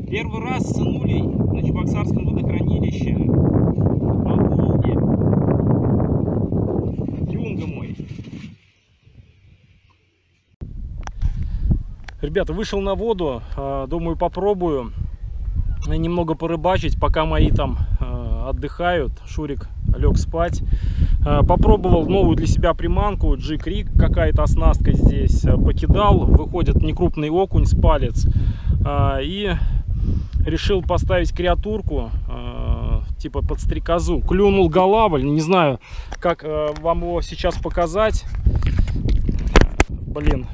Первый раз с сынулей на Чебоксарском водохранилище. По Волге. Юнга мой. Ребята, вышел на воду. Думаю, попробую немного порыбачить, пока мои там отдыхают. Шурик лег спать. Попробовал новую для себя приманку. G-Creek, какая-то оснастка здесь. Покидал. Выходит некрупный окунь с палец. И решил поставить креатурку, типа под стрекозу. Клюнул голавль. Не знаю, как вам его сейчас показать. Блин.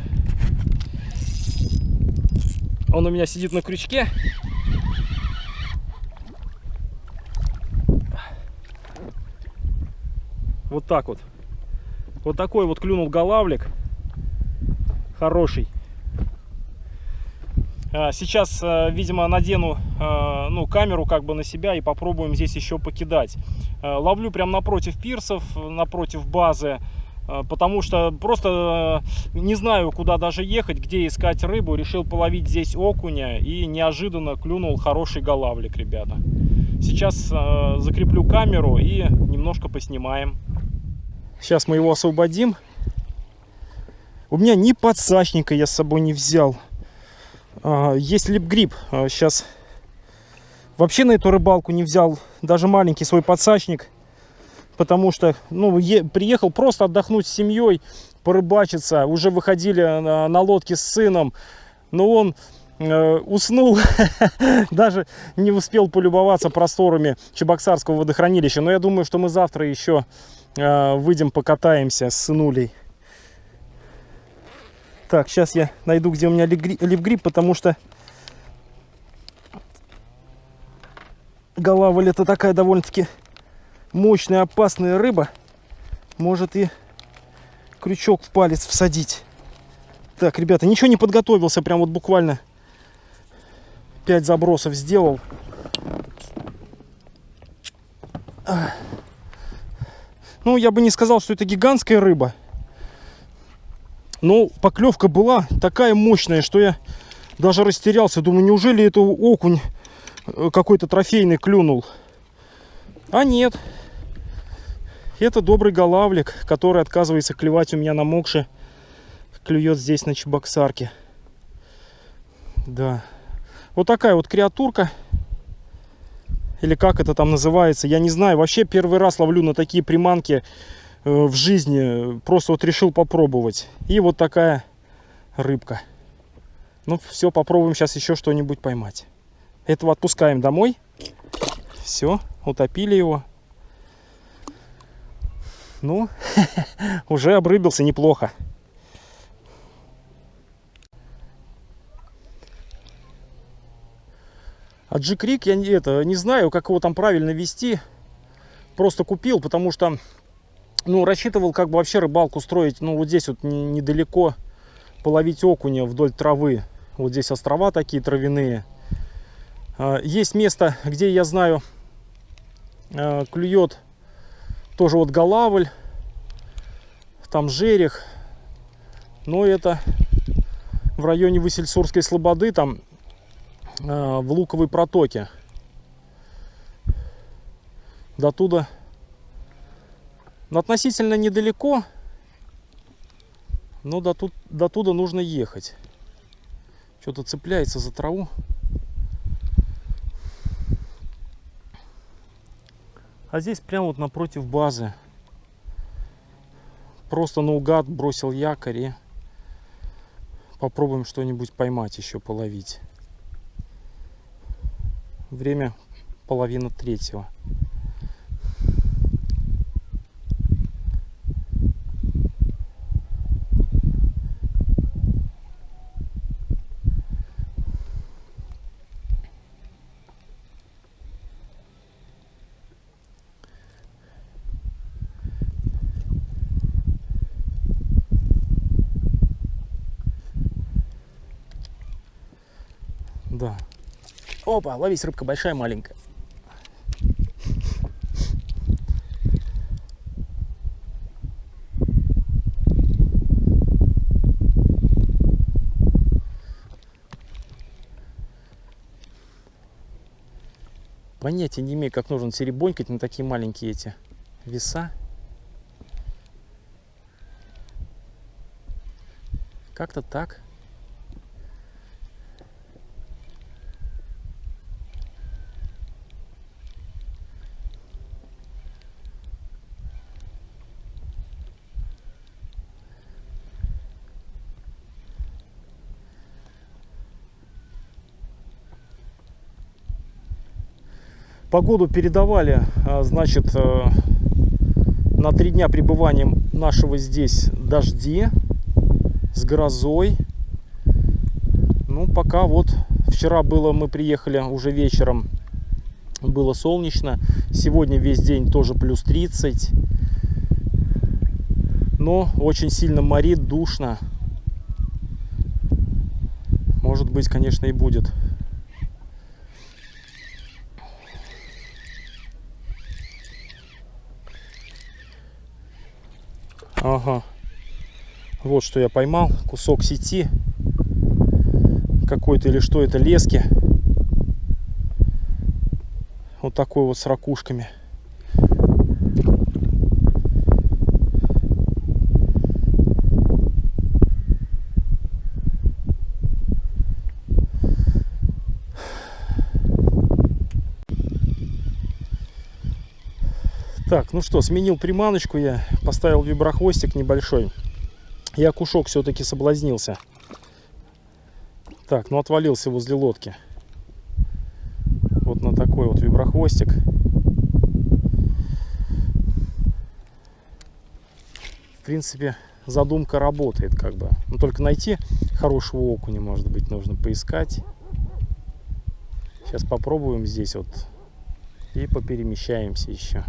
Он у меня сидит на крючке. Вот так вот. Вот такой вот клюнул голавлик. Хороший. Сейчас, видимо, надену камеру как бы на себя и попробуем здесь еще покидать. Ловлю прямо напротив пирсов, напротив базы. Потому что просто не знаю, куда даже ехать, где искать рыбу. Решил половить здесь окуня и неожиданно клюнул хороший голавлик, ребята. Сейчас закреплю камеру и немножко поснимаем. Сейчас мы его освободим. У меня ни подсачника я с собой не взял. Есть лип-гриб. Сейчас вообще на эту рыбалку не взял даже маленький свой подсачник. Потому что приехал просто отдохнуть с семьей, порыбачиться. Уже выходили на лодке с сыном. Но он уснул. Даже не успел полюбоваться просторами Чебоксарского водохранилища. Но я думаю, что мы завтра еще выйдем покатаемся с сынулей. Так, сейчас я найду, где у меня лип-гриб, потому что голавль — это такая довольно-таки мощная, опасная рыба. Может и крючок в палец всадить. Так, ребята, ничего не подготовился. Прям вот буквально 5 забросов сделал. Ну, я бы не сказал, что это гигантская рыба. Но поклевка была такая мощная, что я даже растерялся. Думаю, неужели это окунь какой-то трофейный клюнул? А нет. Это добрый голавлик, который отказывается клевать у меня на мокше. Клюет здесь на Чебоксарке. Да. Вот такая вот креатурка. Или как это там называется, я не знаю. Вообще первый раз ловлю на такие приманки в жизни. Просто вот решил попробовать. И вот такая рыбка. Ну все, попробуем сейчас еще что-нибудь поймать. Этого отпускаем домой. Все, утопили его. Ну, уже обрыбился неплохо. А G-Creek я не знаю, как его там правильно вести. Просто купил, потому что рассчитывал как бы вообще рыбалку строить. Вот здесь вот недалеко половить окуня вдоль травы. Вот здесь острова такие травяные. Есть место, где, я знаю, клюет тоже вот голавль. Там жерех. Но это в районе Васильсурской слободы, там в Луковой протоке. До туда относительно недалеко, но до туда нужно ехать. Что-то цепляется за траву. А здесь прямо вот напротив базы. Просто наугад бросил якорь и попробуем что-нибудь поймать, еще половить. Время 2:30. Да. Опа, ловись, рыбка большая, маленькая. Понятия не имею, как нужно теребонькать на такие маленькие эти веса. Как-то так. Погоду передавали, значит, на 3 дня пребывания нашего здесь дожди с грозой. Ну, пока вот вчера было, мы приехали уже вечером, было солнечно. Сегодня весь день тоже плюс 30. Но очень сильно морит, душно. Может быть, конечно, и будет. Ага. Вот что я поймал. Кусок сети. Какой-то или что это, лески. Вот такой вот с ракушками. Так, ну что, сменил приманочку я, поставил виброхвостик небольшой. Я кушок все-таки соблазнился. Так, ну отвалился возле лодки. Вот на такой вот виброхвостик. В принципе, задумка работает как бы. Но только найти хорошего окуня, может быть, нужно поискать. Сейчас попробуем здесь вот и поперемещаемся еще.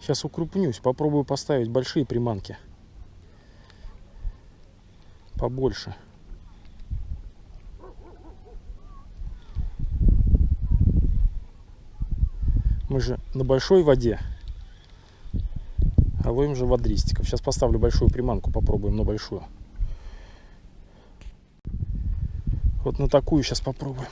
Сейчас укрупнюсь, попробую поставить большие приманки. Побольше. Мы же на большой воде, а ловим же водристиков. Сейчас поставлю большую приманку, попробуем на большую. Вот на такую сейчас попробуем.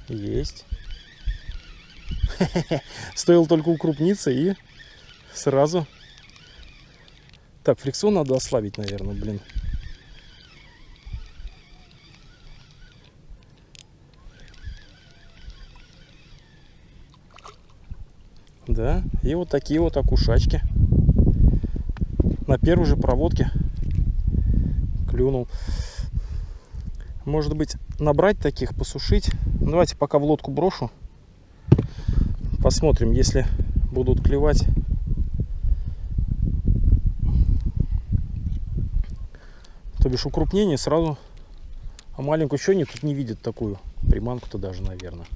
Есть. Стоило только укрупниться и сразу. Так, фрикцион надо ослабить, наверное, блин. Да, и вот такие вот окушачки. На первой же проводке клюнул. Может быть, набрать таких, посушить. Давайте пока в лодку брошу. Посмотрим, если будут клевать. То бишь укрупнение сразу. А маленькую еще тут не видит такую приманку-то даже, наверное.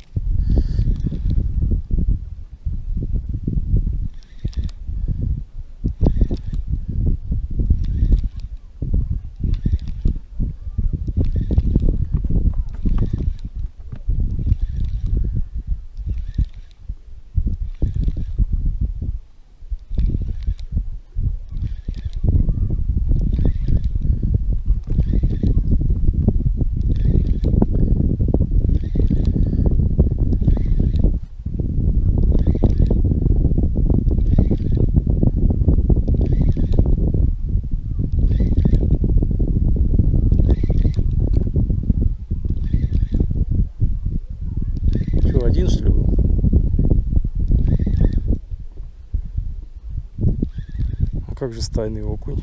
как же стайный окунь.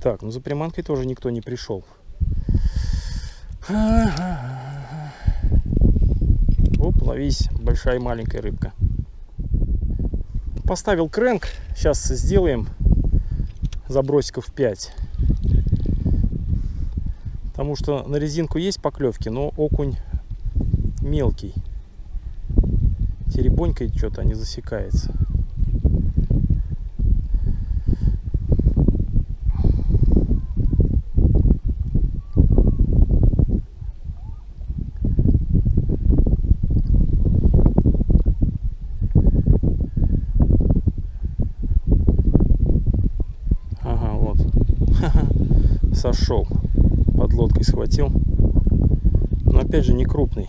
Так, ну за приманкой тоже никто не пришел. Оп, ловись, большая и маленькая рыбка. Поставил крэнк, сейчас сделаем забросиков 5. Потому что на резинку есть поклевки, но окунь мелкий. Теребонькой что-то не засекается. Ага, вот. Сошел. Под лодкой схватил. Но опять же не крупный.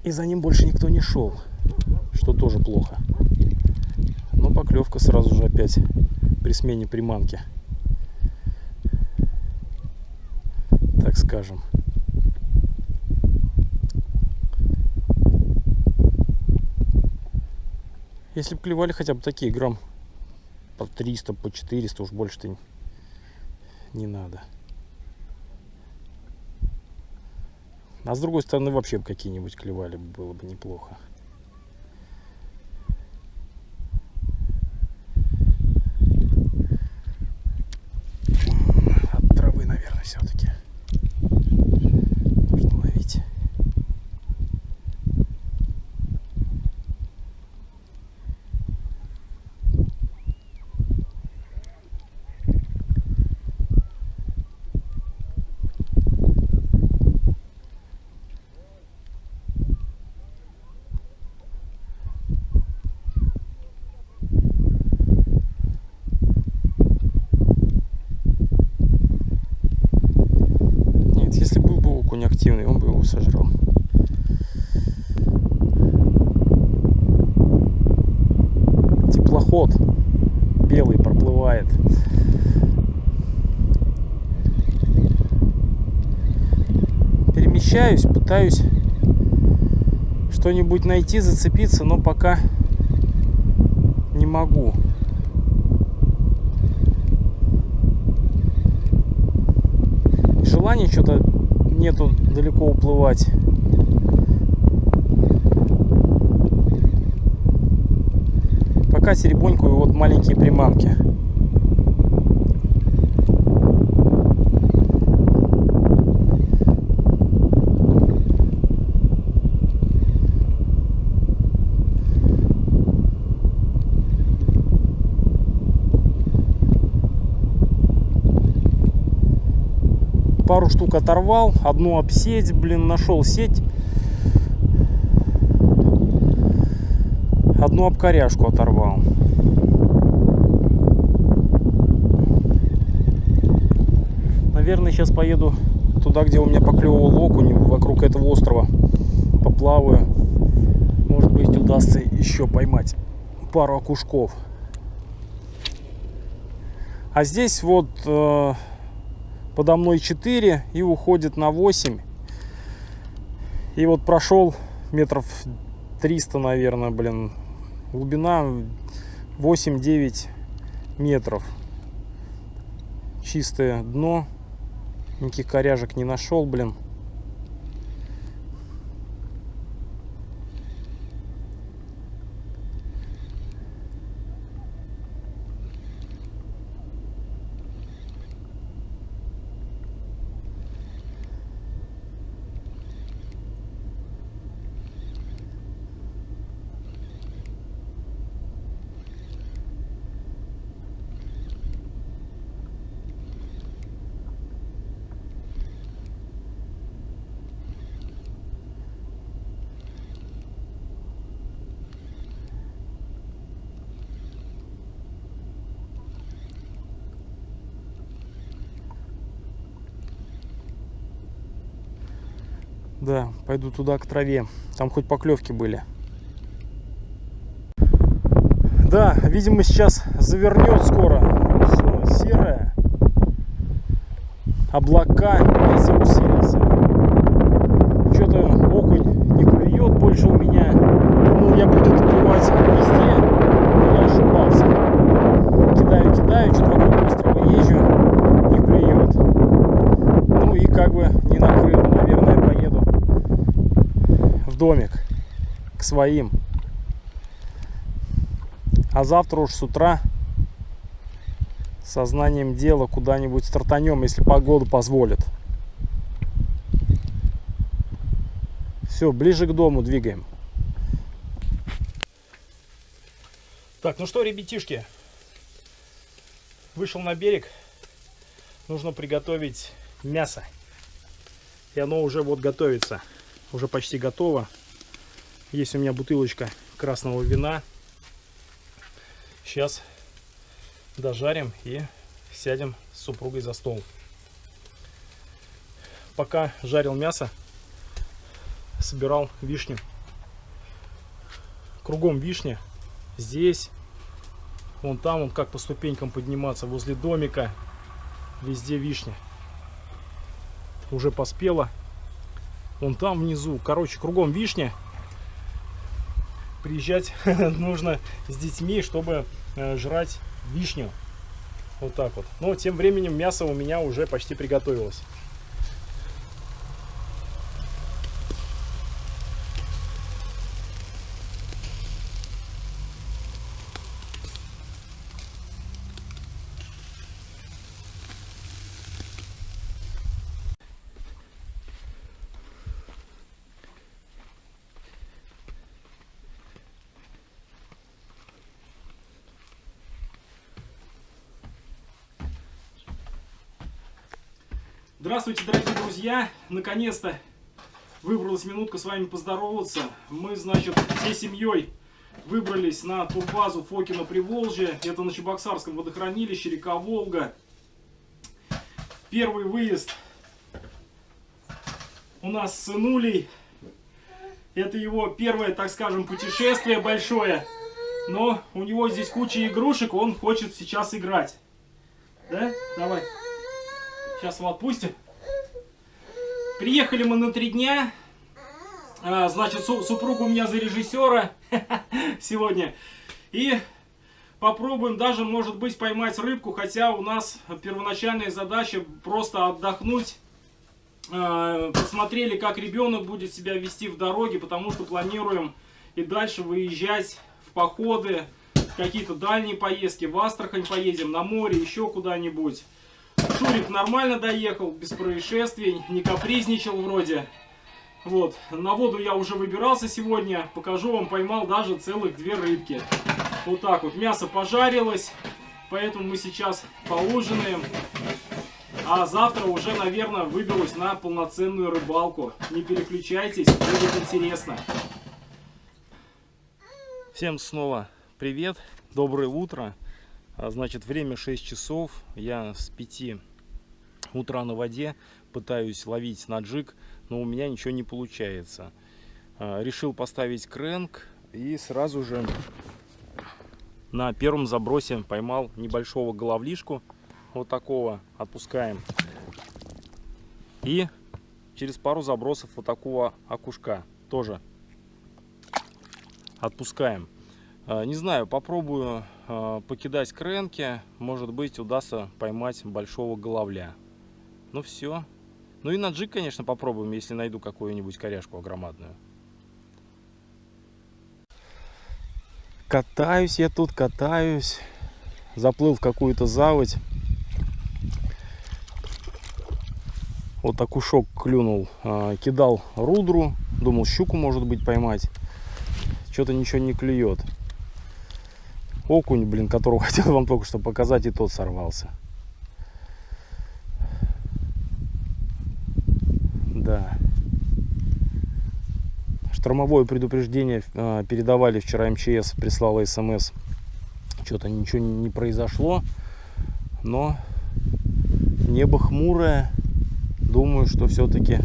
И за ним больше никто не шел, что тоже плохо. Но поклевка сразу же опять при смене приманки, так скажем. Если бы клевали хотя бы такие грамм по 300, по 400, уж больше-то не надо. А с другой стороны, вообще бы какие-нибудь клевали, было бы неплохо. От травы, наверное, все-таки нужно ловить. Активный, он бы его сожрал. Теплоход белый проплывает. Перемещаюсь, пытаюсь что-нибудь найти, зацепиться, но пока не могу. Желание что-то нету далеко уплывать. Пока теребонькую вот маленькие приманки. Пару штук оторвал, одну об сеть, блин, нашел сеть, одну об коряжку оторвал. Наверное, сейчас поеду туда, где у меня поклевывал окунь, вокруг этого острова поплаваю. Может быть, удастся еще поймать пару окушков. А здесь вот подо мной 4 и уходит на 8. И вот прошел метров 300, наверное, блин. Глубина 8-9 метров. Чистое дно. Никаких коряжек не нашел, блин. Да, пойду туда, к траве. Там хоть поклевки были. Да, видимо, сейчас завернет скоро. Все серое. Облака, ветер усилился. Что-то окунь не клюет больше у меня. Думал, я буду клевать везде, но я ошибался. Кидаю, что-то вокруг острова езжу, не клюет. Ну и как бы не накрыло. Наверное, поеду в домик к своим. А завтра уж с утра сознанием дела куда-нибудь стартанем, если погода позволит. Все, ближе к дому двигаем. Так, ну что, ребятишки, вышел на берег. Нужно приготовить мясо. И оно уже вот готовится. Уже почти готово. Есть у меня бутылочка красного вина. Сейчас дожарим и сядем с супругой за стол. Пока жарил мясо, собирал вишню. Кругом вишня. Здесь, вон там, вон как по ступенькам подниматься, возле домика. Везде вишня. Уже поспела. Вон там внизу. Короче, кругом вишня. Приезжать нужно с детьми, чтобы жрать вишню. Вот так вот. Но тем временем мясо у меня уже почти приготовилось. Здравствуйте, дорогие друзья! Наконец-то выбралась минутка с вами поздороваться. Мы, значит, всей семьей выбрались на турбазу Фокино Приволжье. Это на Чебоксарском водохранилище, река Волга. Первый выезд у нас с сынулей. Это его первое, так скажем, путешествие большое. Но у него здесь куча игрушек, он хочет сейчас играть. Да? Давай. Сейчас его отпустим. Приехали мы на 3 дня. Значит, супруга у меня за режиссера сегодня. И попробуем даже, может быть, поймать рыбку. Хотя у нас первоначальная задача просто отдохнуть. Посмотрели, как ребенок будет себя вести в дороге. Потому что планируем и дальше выезжать в походы. Какие-то дальние поездки. В Астрахань поедем, на море, еще куда-нибудь. Шурик нормально доехал, без происшествий, не капризничал вроде. Вот, на воду я уже выбирался сегодня, покажу вам, поймал даже целых 2 рыбки. Вот так вот, мясо пожарилось, поэтому мы сейчас поужинаем. А завтра уже, наверное, выберусь на полноценную рыбалку. Не переключайтесь, будет интересно. Всем снова привет, доброе утро. Значит, время 6 часов, я с 5 утра на воде, пытаюсь ловить на джиг, но у меня ничего не получается. Решил поставить крэнк и сразу же на первом забросе поймал небольшого головлишку, вот такого, отпускаем. И через пару забросов вот такого окушка тоже отпускаем. Не знаю, попробую покидать крэнки, может быть, удастся поймать большого головля. Ну все. Ну и на джиг, конечно, попробуем, если найду какую-нибудь коряшку огромадную. Катаюсь я тут, катаюсь. Заплыл в какую-то заводь. Вот окушок клюнул. Кидал рудру. Думал, щуку, может быть, поймать. Что-то ничего не клюет. Окунь, блин, которого хотел вам только что показать, и тот сорвался. Да. Штормовое предупреждение передавали вчера, МЧС прислала СМС. Что-то ничего не произошло. Но небо хмурое. Думаю, что все-таки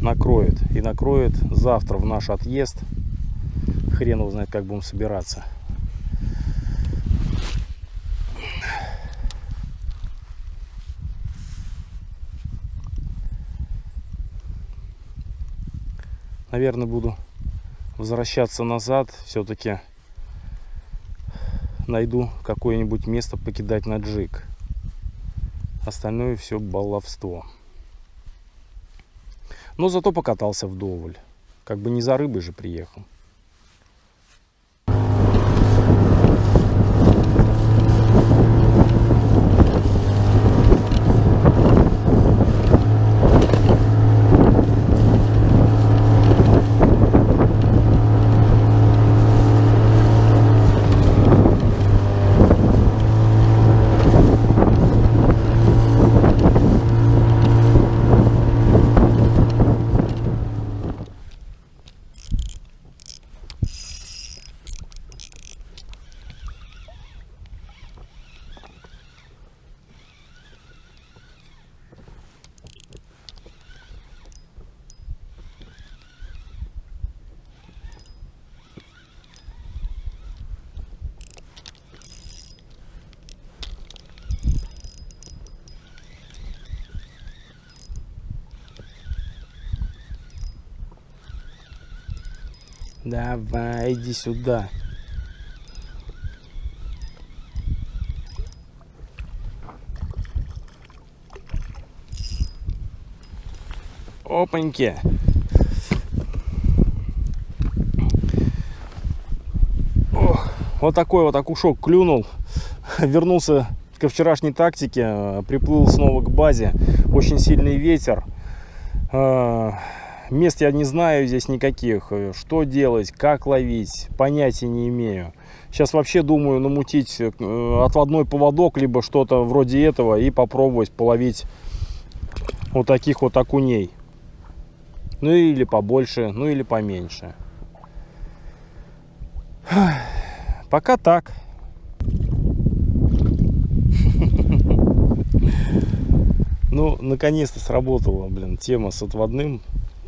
накроет. И накроет завтра в наш отъезд. Хрен его знает, как будем собираться. Наверное, буду возвращаться назад. Все-таки найду какое-нибудь место покидать на джиг. Остальное все баловство. Но зато покатался вдоволь. Как бы не за рыбой же приехал. Давай, иди сюда. Опаньки. Ох, вот такой вот окушок клюнул. Вернулся ко вчерашней тактике. Приплыл снова к базе. Очень сильный ветер. Мест я не знаю здесь никаких. Что делать, как ловить, понятия не имею. Сейчас вообще думаю намутить отводной поводок, либо что-то вроде этого, и попробовать половить вот таких вот окуней. Ну или побольше, ну или поменьше. Пока так. Ну, наконец-то сработала, блин, тема с отводным.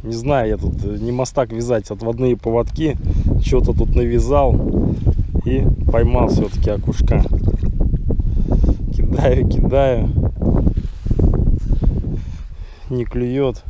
Не знаю, я тут не мастак вязать отводные поводки. Что-то тут навязал и поймал все-таки окушка. Кидаю, кидаю. Не клюет.